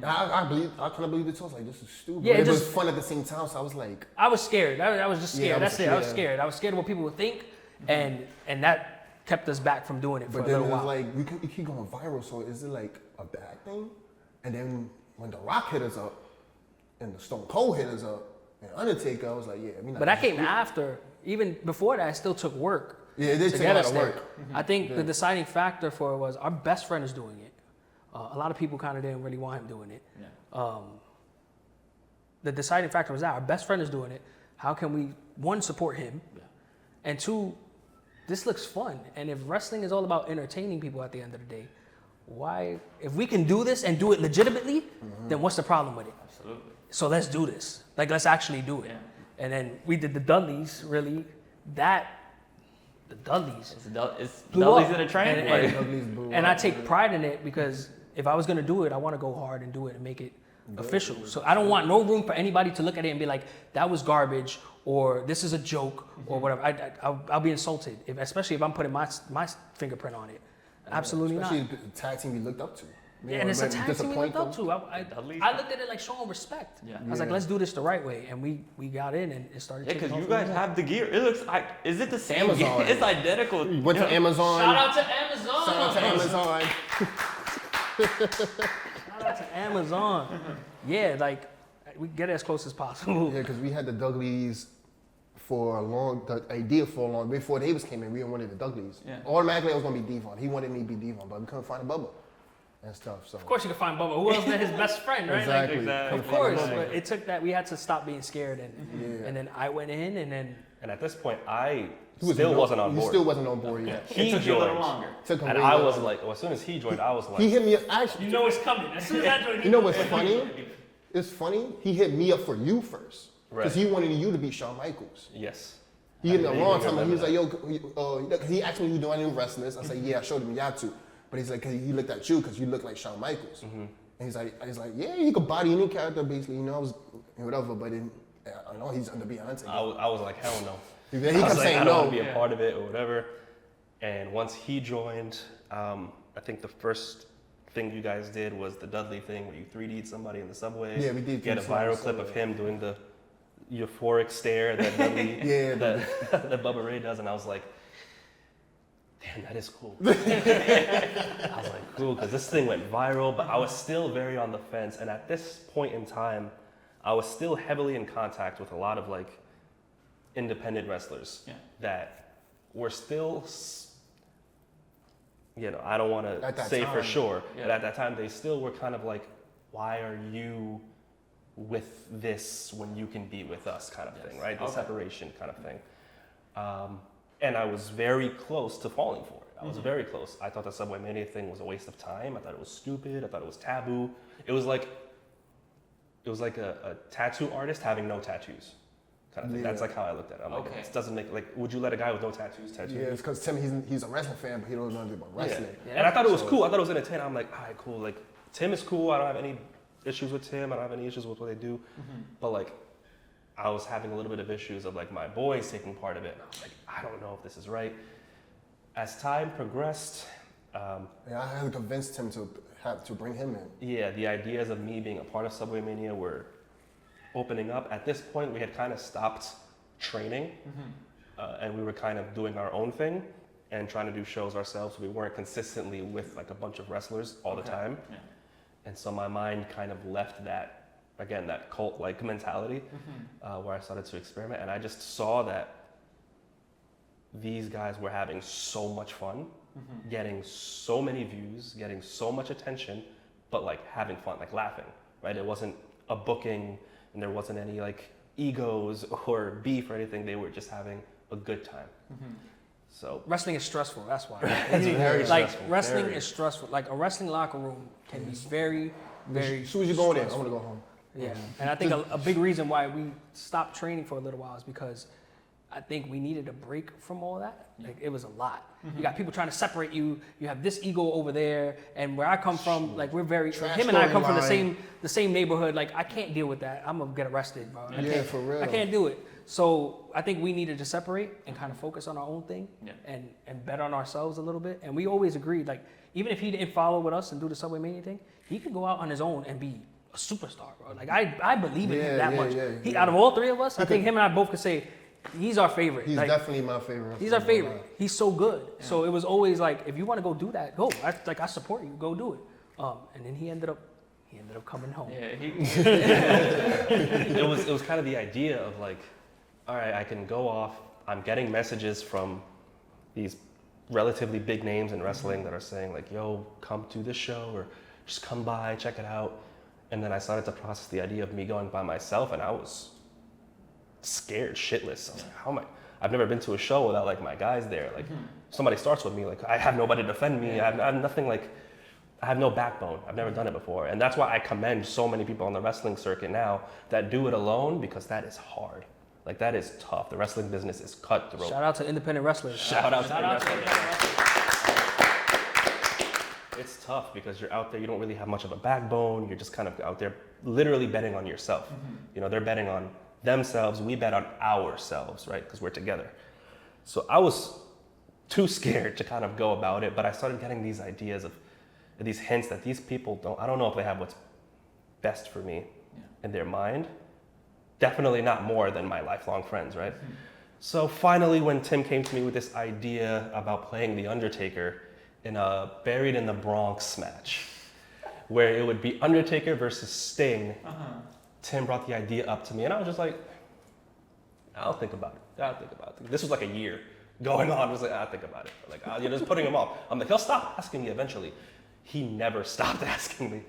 I couldn't believe it too. I was like, this is stupid. Yeah, But it it was just- fun at the same time. So I was like, I was scared. I was just scared. Yeah, That's it. I was yeah. scared. I was scared of what people would think, and that kept us back from doing it for but a then little it was while. like we keep going viral. So is it like a bad thing? And then when The Rock hit us up, and the Stone Cold hit us up, and Undertaker, I was like, yeah. I mean, But that came after. Even before that, I still took work. Yeah, it did to take a get lot us of there. work. I think the deciding factor for it was our best friend is doing it. A lot of people kind of didn't really want him doing it. The deciding factor was that our best friend is doing it. How can we, one, support him, and two, this looks fun. And if wrestling is all about entertaining people at the end of the day, why, if we can do this and do it legitimately, then what's the problem with it? Absolutely. So let's do this. Like, let's actually do it. Yeah. And then we did the Dudleys, really. The Dudleys. It's blew Dudley's up. in a train. And- like, Dudley's blew And up. I take pride in it because if I was gonna do it, I want to go hard and do it and make it official. So I don't want no room for anybody to look at it and be like, that was garbage, or this is a joke, or whatever. I'll be insulted, especially if I'm putting my fingerprint on it. Absolutely Especially not. the tag team we looked up to. Yeah, and it's a When tag team we looked up disappoint to. I Dudley's- looked at it like showing respect. Yeah. I was like, let's do this the right way, and we got in and it started. yeah, taking because off you from guys there. have the gear. It looks like, is it the same Amazon. gear? It's identical. them. Went to Amazon. Shout out to Amazon. Shout out to Amazon. Shout out to Amazon. Yeah, like we get it as close as possible. Yeah, because we had the Dudleys for a long, the idea for a long, before Davis came in, we wanted the Dudleys. Yeah. Automatically, I was going to be Devon. He wanted me to be Devon, but we couldn't find a Bubba and stuff. So Of course, you can find Bubba. Who else than his best friend, right? Like, exactly. Exactly. of course, but it took that. We had to stop being scared, Yeah. and then I went in, and then And at this point, I He still wasn't on He board. still wasn't on board yet. It He took you a little joined. longer. Took him And way I longer. was like, well, as soon as he joined, I was like, He hit me up. Actually, you know it's coming. As soon as I joined, you know what's funny? It's funny. He hit me up for you first because Right. he wanted you to be Shawn Michaels. yes. He hit me I a long vaguely time. And he was like, remember "Yo," because he asked me who do I do wrestlers. I said, "Yeah." I showed him you to, but he's like, he looked at you because you look like Shawn Michaels. And he's like, "Yeah, he could body any character basically, you know, I was whatever." But then, I know he's under Beyonce. I was like, hell no. He I was kept like, saying I don't no. want to be a part of it or whatever. And once he joined, I think the first thing you guys did was the Dudley thing where you 3D'd somebody in the subway. Yeah, we did Get a 3D somebody in viral the clip of subway. him doing the euphoric stare that Dudley, Yeah, that Bubba Ray does, and I was like, damn, that is cool. I was like, cool, because this thing went viral, but I was still very on the fence. And at this point in time, I was still heavily in contact with a lot of like independent wrestlers that were still, I don't want At to that say for time. sure, Yeah. but at that time they still were kind of like, why are you with this when you can be with us kind of thing, right? The Okay. separation kind of thing. And I was very close to falling for it. I was very close. I thought the SubwayMania thing was a waste of time. I thought it was stupid. I thought it was taboo. It was like a tattoo artist having no tattoos. Kind of thing. Yeah. That's like how I looked at it. I'm like, Okay. it doesn't make, like, would you let a guy with no tattoos tattoo? Yeah, it's because Tim, he's a wrestling fan, but he don't know anything about wrestling. Yeah. And I thought it was So- cool. I thought it was entertaining. I'm like, all right, cool. Like, Tim is cool. I don't have any issues with Tim. I don't have any issues with what they do. But like, I was having a little bit of issues of like my boys taking part of it. And I was like, I don't know if this is right. As time progressed, Yeah, I had to convince Tim to bring him in. yeah, the ideas of me being a part of SubwayMania were opening up. At this point, we had kind of stopped training, and we were kind of doing our own thing and trying to do shows ourselves. We weren't consistently with like a bunch of wrestlers all the time. Yeah. And so my mind kind of left that, again, that cult-like mentality where I started to experiment. And I just saw that these guys were having so much fun, getting so many views, getting so much attention, but like having fun, like laughing, right? It wasn't a booking and there wasn't any like egos or beef or anything. They were just having a good time. So Wrestling is stressful. That's why. it's very Like stressful. wrestling very. is stressful. Like a wrestling locker room can be very, very. As soon as you go in there, I stressful. want to go home. Yeah, and I think a big reason why we stopped training for a little while is because I think we needed a break from all that. Like it was a lot. You got people trying to separate you. You have this ego over there, and where I come from, like we're very. Trash Him and I come from storyline. the same neighborhood. Like I can't deal with that. I'm gonna get arrested, bro. I Yeah, can't, for real. I can't do it. So I think we needed to separate and kind of focus on our own thing, Yeah. and bet on ourselves a little bit. And we always agreed, like even if he didn't follow with us and do the SubwayMania thing, he could go out on his own and be a superstar, bro. Like I believe in him that much. He out of all three of us, I think him and I both could say he's our favorite. He's Like, definitely my favorite. he's our favorite. He's so good. So it was always like, if you want to go do that, go. I support you. Go do it. And then he ended up coming home. Yeah, It was kind of the idea of like, all right, I can go off. I'm getting messages from these relatively big names in wrestling that are saying like, yo, come to this show or just come by, check it out. And then I started to process the idea of me going by myself, and I was scared shitless. I was like, how am I? I've never been to a show without like my guys there. Like somebody starts with me, like I have nobody to defend me. I have nothing, like I have no backbone. I've never done it before. And that's why I commend so many people on the wrestling circuit now that do it alone, because that is hard. Like that is tough. The wrestling business is cutthroat. Shout out to independent wrestlers. Shout out to independent wrestlers. It's tough because you're out there, you don't really have much of a backbone. You're just kind of out there literally betting on yourself. You know, they're betting on themselves. We bet on ourselves, right? Because we're together. So I was too scared to kind of go about it, but I started getting these ideas of these hints that these people I don't know if they have what's best for me in their mind. Definitely not more than my lifelong friends, right? So finally, when Tim came to me with this idea about playing The Undertaker in a Buried in the Bronx match, where it would be Undertaker versus Sting, Tim brought the idea up to me, and I was just like, I'll think about it. This was like a year going on. I was like, I'll think about it. Like, you're just putting him off. I'm like, he'll stop asking me eventually. He never stopped asking me.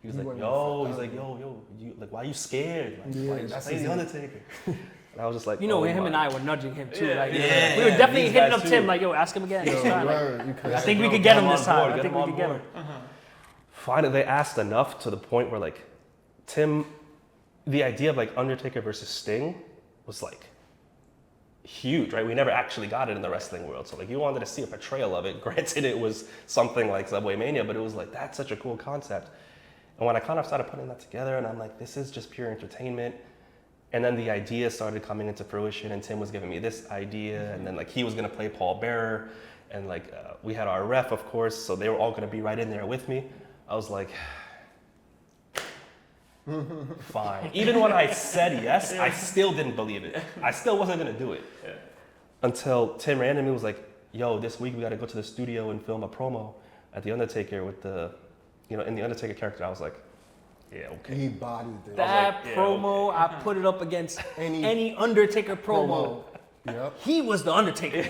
He was like, yo, you, like, why are you scared? Like, why you just play The Undertaker? And I was just like, You know, oh him my. and I were nudging him too. Yeah. Like, Yeah. we were definitely These hitting guys up Tim, too. like, yo, ask him again. Yo, This time. Like, word, you could- I think we Yo, could get get him him this on time. board, I get think him we on could get board. him. Finally, they asked enough to the point where like Tim, the idea of like Undertaker versus Sting was like huge, right? We never actually got it in the wrestling world. So like you wanted to see a portrayal of it. Granted, it was something like SubwayMania, but it was like, that's such a cool concept. And when I kind of started putting that together and I'm like, this is just pure entertainment. And then the idea started coming into fruition and Tim was giving me this idea. And then like he was gonna play Paul Bearer. And like we had our ref, of course, so they were all gonna be right in there with me. I was like, fine. Even when I said yes, I still didn't believe it. I still wasn't gonna do it. Until Tim randomly was like, yo, this week we gotta go to the studio and film a promo at The Undertaker with the, you know, in the Undertaker character. I was like, yeah, okay. He bodied it. That like, yeah, promo, I put it up against any Undertaker promo. Yep. He was the Undertaker.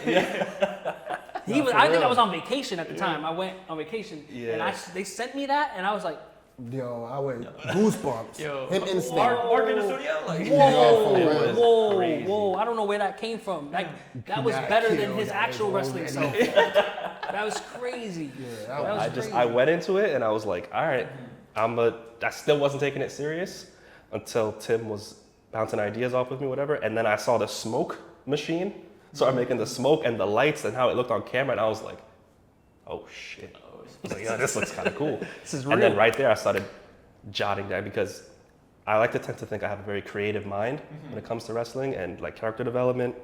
He was. for I think I real. was on vacation at the time. I went on vacation, and they sent me that, and I was like, Yo, I went goosebumps. Yo. Him and Sting. Mark in the studio, like whoa, Yo, for real. whoa, Crazy. whoa! I don't know where that came from. Like that was got better than killed. his That actual was wrestling already- self. That was crazy. Yeah, That was crazy. I went into it and I was like, all right, I still wasn't taking it serious until Tim was bouncing ideas off with me, whatever. And then I saw the smoke machine, started making the smoke and the lights and how it looked on camera. And I was like, oh shit. I was like, yeah, this looks kind of cool. This is And then real. right there, I started jotting down because I like to tend to think I have a very creative mind when it comes to wrestling and like character development.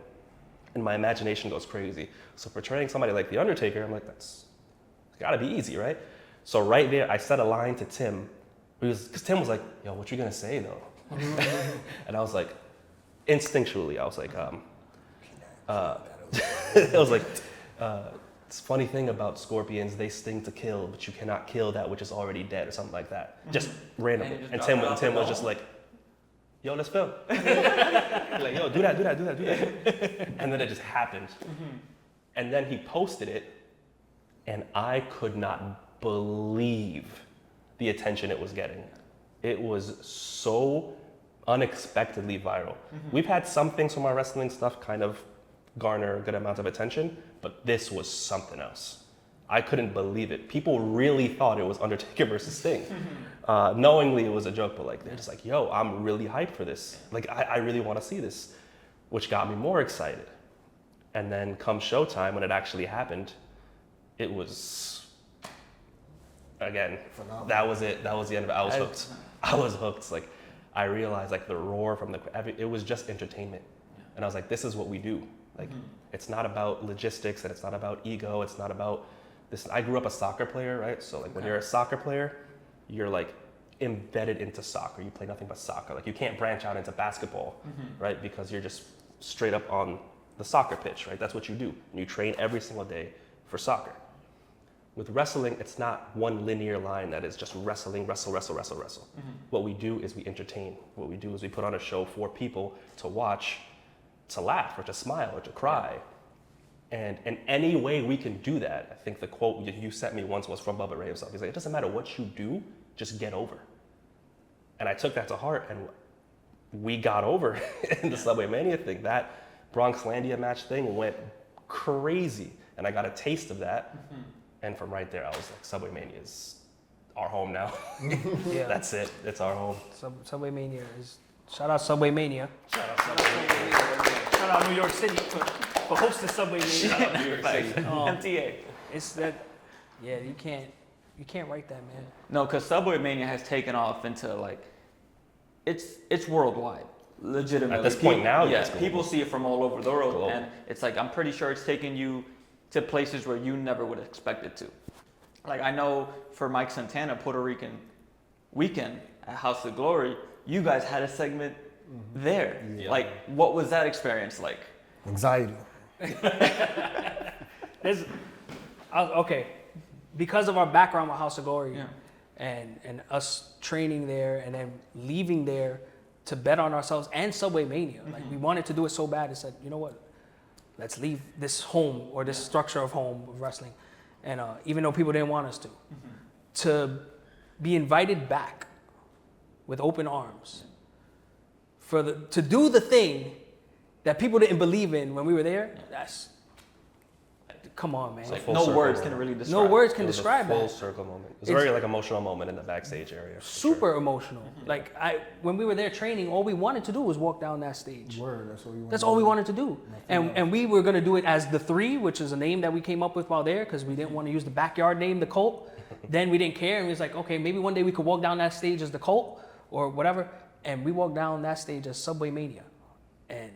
And my imagination goes crazy. So portraying somebody like The Undertaker, I'm like, it's gotta be easy, right? So right there, I said a line to Tim, because Tim was like, yo, what you gonna say though? And I was like, instinctually, I was like, it was like, it's a funny thing about scorpions, they sting to kill, but you cannot kill that which is already dead or something like that. Just randomly. And you And just Tim, drop it off Tim the was just dome. like, yo, let's film. Like, yo, do that. And then it just happened. And then he posted it, and I could not believe the attention it was getting. It was so unexpectedly viral. We've had some things from our wrestling stuff kind of garner a good amount of attention, but this was something else. I couldn't believe it. People really thought it was Undertaker versus Sting. Knowingly it was a joke, but like they're just like, yo, I'm really hyped for this. Like I really want to see this, which got me more excited. And then come showtime, when it actually happened, it was, again, phenomenal. That was it. That was the end of it. I was hooked. I was hooked. Like I realized like the roar from it was just entertainment. And I was like, this is what we do. Like it's not about logistics and it's not about ego. It's not about this. I grew up a soccer player, right? So like when you're a soccer player, you're like embedded into soccer. You play nothing but soccer. Like you can't branch out into basketball, right? Because you're just straight up on the soccer pitch, right? That's what you do. And you train every single day for soccer. With wrestling, it's not one linear line that is just wrestling, wrestle. What we do is we entertain. What we do is we put on a show for people to watch, to laugh or to smile or to cry. And in any way we can do that, I think the quote you sent me once was from Bubba Ray himself. He's like, it doesn't matter what you do, just get over. And I took that to heart, and we got over in the SubwayMania thing. That Bronxlandia match thing went crazy, and I got a taste of that. And from right there, I was like, SubwayMania is our home now. Yeah. That's it. It's our home. SubwayMania is, shout out SubwayMania. Shout out SubwayMania. Shout out New York City for hosting SubwayMania. New York City. MTA. It's that, yeah, you can't write that, man. No, because SubwayMania has taken off into like, it's worldwide, legitimately. At this point now, yes, yes, people see it from all over the world, Global. and it's like I'm pretty sure it's taken you to places where you never would expect it to. Like I know for Mike Santana, Puerto Rican weekend at House of Glory, you guys had a segment there. Yeah. Like, what was that experience like? Anxiety. Okay, because of our background with House of Glory, Yeah. and us training there and then leaving there to bet on ourselves and SubwayMania. Like we wanted to do it so bad, I said, you know what? Let's leave this home or this structure of home of wrestling. And even though people didn't want us to be invited back with open arms to do the thing that people didn't believe in when we were there, that's, come on, man. It's a full No circle words moment. can really describe. No words can It was describe a full that. circle moment. It was a very like emotional moment in the backstage area. for Super sure. emotional. Like when we were there training, all we wanted to do was walk down that stage. Word, that's what you want. That's all we wanted to do. And we were gonna do it as the Three, which is a name that we came up with while there because we didn't want to use the backyard name, the Cult. Then we didn't care, and we was like, okay, maybe one day we could walk down that stage as the Cult or whatever. And we walked down that stage as SubwayMania. And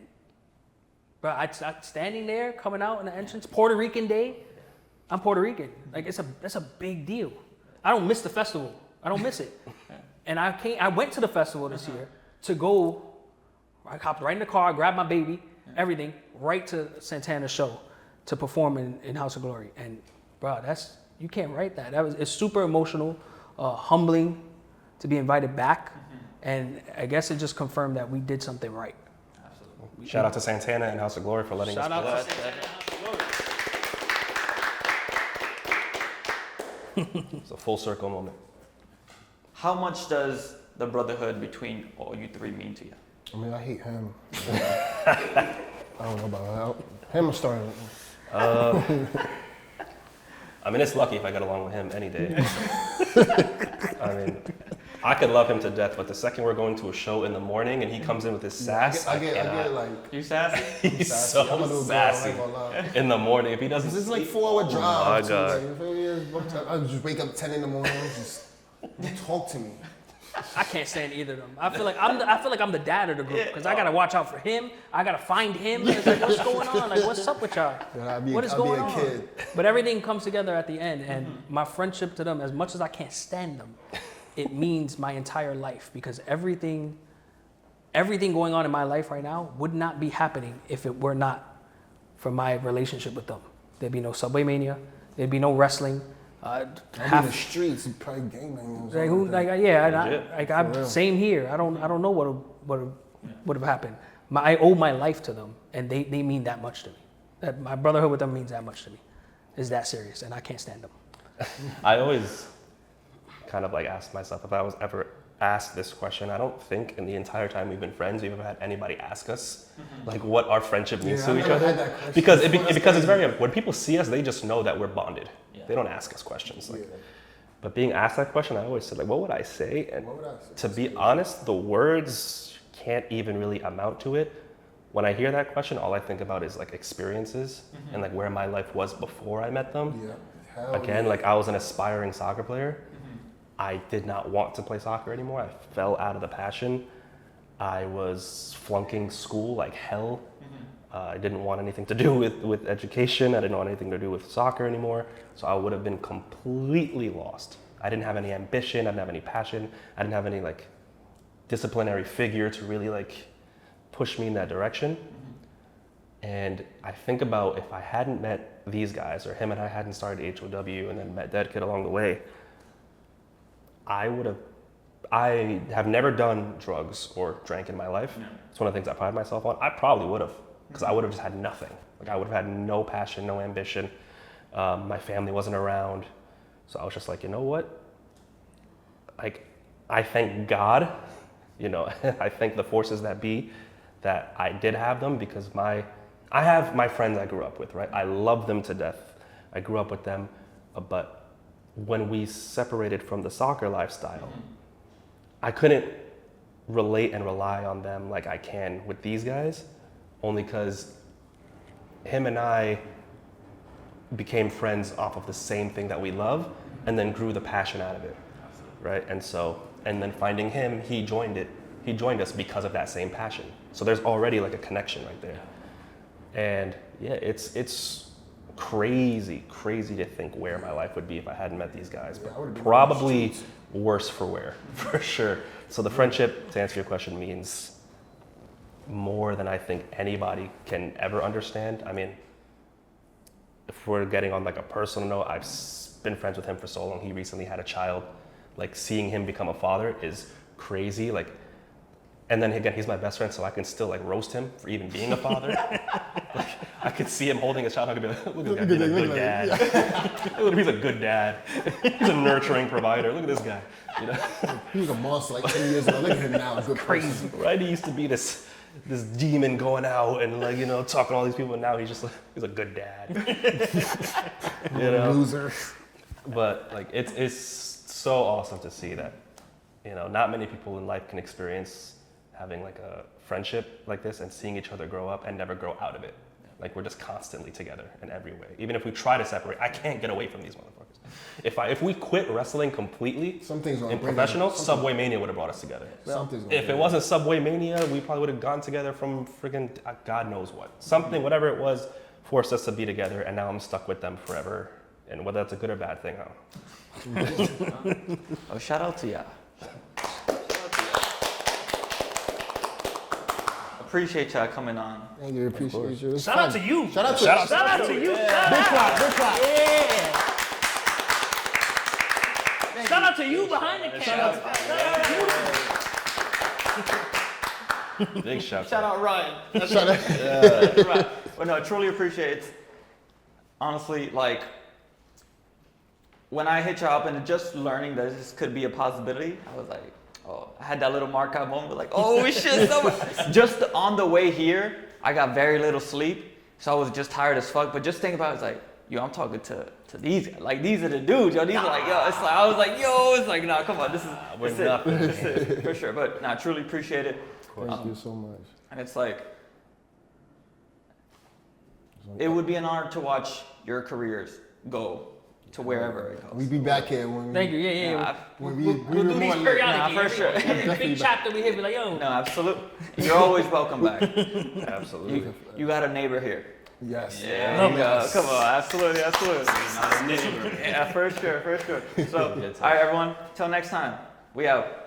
bro, I standing there, coming out in the entrance, Puerto Rican Day. I'm Puerto Rican. Like that's a big deal. I don't miss the festival. I don't miss it. And I went to the festival this year to go. I hopped right in the car, grabbed my baby, everything, right to Santana's show to perform in House of Glory. And bro, you can't write that. It's super emotional, humbling to be invited back. And I guess it just confirmed that we did something right. Absolutely. Shout out to Santana and House of Glory for letting us play. Shout out to Santana and House of Glory. It's a full circle moment. How much does the brotherhood between all you three mean to you? I mean, I hate him. I don't know about that. Him starting. I mean, it's lucky if I get along with him any day. I mean, I could love him to death, but the second we're going to a show in the morning and he comes in with his sass, I get cannot. like. You sassy? He's sassy. I'm gonna so do it, bro, I ain't sassy gonna lie. in the morning. If he doesn't, This is like sleep, 4-hour drive. my too, God. like, you feel me? I just wake up 10 in the morning, just talk to me. I can't stand either of them. I feel like I'm the dad of the group because I gotta watch out for him. I gotta find him. It's like, what's going on? Like, what's up with y'all? What is going on? Kid. But everything comes together at the end, and my friendship to them, as much as I can't stand them, it means my entire life because everything going on in my life right now would not be happening if it were not for my relationship with them. There'd be no SubwayMania. There'd be no wrestling. I'm in the streets, probably gaming. Same here. I don't know what would have happened. I owe my life to them, and they mean that much to me. That my brotherhood with them means that much to me. It's that serious, and I can't stand them. I always kind of like ask myself if I was ever asked this question. I don't think in the entire time we've been friends we've ever had anybody ask us like what our friendship means to each other. Because it's very, when people see us, they just know that we're bonded. Yeah. They don't ask us questions. Like, but being asked that question, I always said, like, what would I say? And to be honest, the words can't even really amount to it. When I hear that question, all I think about is like experiences and like where my life was before I met them. Yeah. Again, like I was an aspiring soccer player. I did not want to play soccer anymore. I fell out of the passion. I was flunking school like hell. I didn't want anything to do with education. I didn't want anything to do with soccer anymore. So I would have been completely lost. I didn't have any ambition. I didn't have any passion. I didn't have any like disciplinary figure to really like push me in that direction. And I think about if I hadn't met these guys, or him and I hadn't started HOW and then met Dead Kid along the way, I have never done drugs or drank in my life. No. It's one of the things I pride myself on. I probably would have, because I would have just had nothing. Like I would have had no passion, no ambition. My family wasn't around. So I was just like, you know what? Like, I thank God, you know, I thank the forces that be that I did have them, because I have my friends I grew up with, right? I love them to death. I grew up with them, but when we separated from the soccer lifestyle, I couldn't relate and rely on them like I can with these guys, only because him and I became friends off of the same thing that we love, and then grew the passion out of it, right? And then finding him, he joined us because of that same passion. So there's already like a connection right there. And yeah, it's crazy to think where my life would be if I hadn't met these guys. But probably worse for wear, for sure. So the friendship, to answer your question, means more than I think anybody can ever understand. I mean, if we're getting on like a personal note, I've been friends with him for so long. He recently had a child. Like seeing him become a father is crazy. Like, and then again, he's my best friend, so I can still like roast him for even being a father. Like, I could see him holding his child. I could be like, look at this guy, he's a good dad. Yeah. He's a good dad. He's a nurturing provider. Look at this guy. You know, he was a monster like 10 years ago. Look at him now. Good crazy, right? He used to be this demon going out and like, you know, talking to all these people. And now he's just like, he's a good dad. You know, loser. But like, it's so awesome to see that, you know, not many people in life can experience having like a friendship like this and seeing each other grow up and never grow out of it. Like we're just constantly together in every way. Even if we try to separate, I can't get away from these motherfuckers. If we quit wrestling completely in professional, SubwayMania would have brought us together. If it wasn't SubwayMania, we probably would have gone together from friggin' God knows what. Something, whatever it was, forced us to be together, and now I'm stuck with them forever. And whether that's a good or bad thing, Oh, shout out to ya. Appreciate y'all coming on. Thank you, appreciate you. Shout out to you. Shout out to you. Yeah. Big clap. Yeah. Shout out to you behind the camera. Big shout out Ryan. Shout out. Right. But no, truly appreciate it. Honestly, like when I hit y'all up and just learning that this could be a possibility, I was like, oh, I had that little mark out moment, like, oh shit. Just on the way here, I got very little sleep, so I was just tired as fuck. But just think about it, it's like, yo, I'm talking to these guys. Like, these are the dudes, yo. These are like, yo, it's like, I was like, yo, it's like, nah, come on, this is it, for sure. But nah, truly appreciate it. Thank you so much. And it's like, it would be an honor to watch your careers go to wherever it goes. We be back here when we. Thank you. Yeah. When We'll do these periodically. Nah, for sure. Big chapter we hit, be like, yo. No, absolutely. You're always welcome back. Absolutely. You got a neighbor here. Yes. Yeah, you go. Come on, absolutely. Yeah, for sure. So, all right, everyone. Till next time. We out.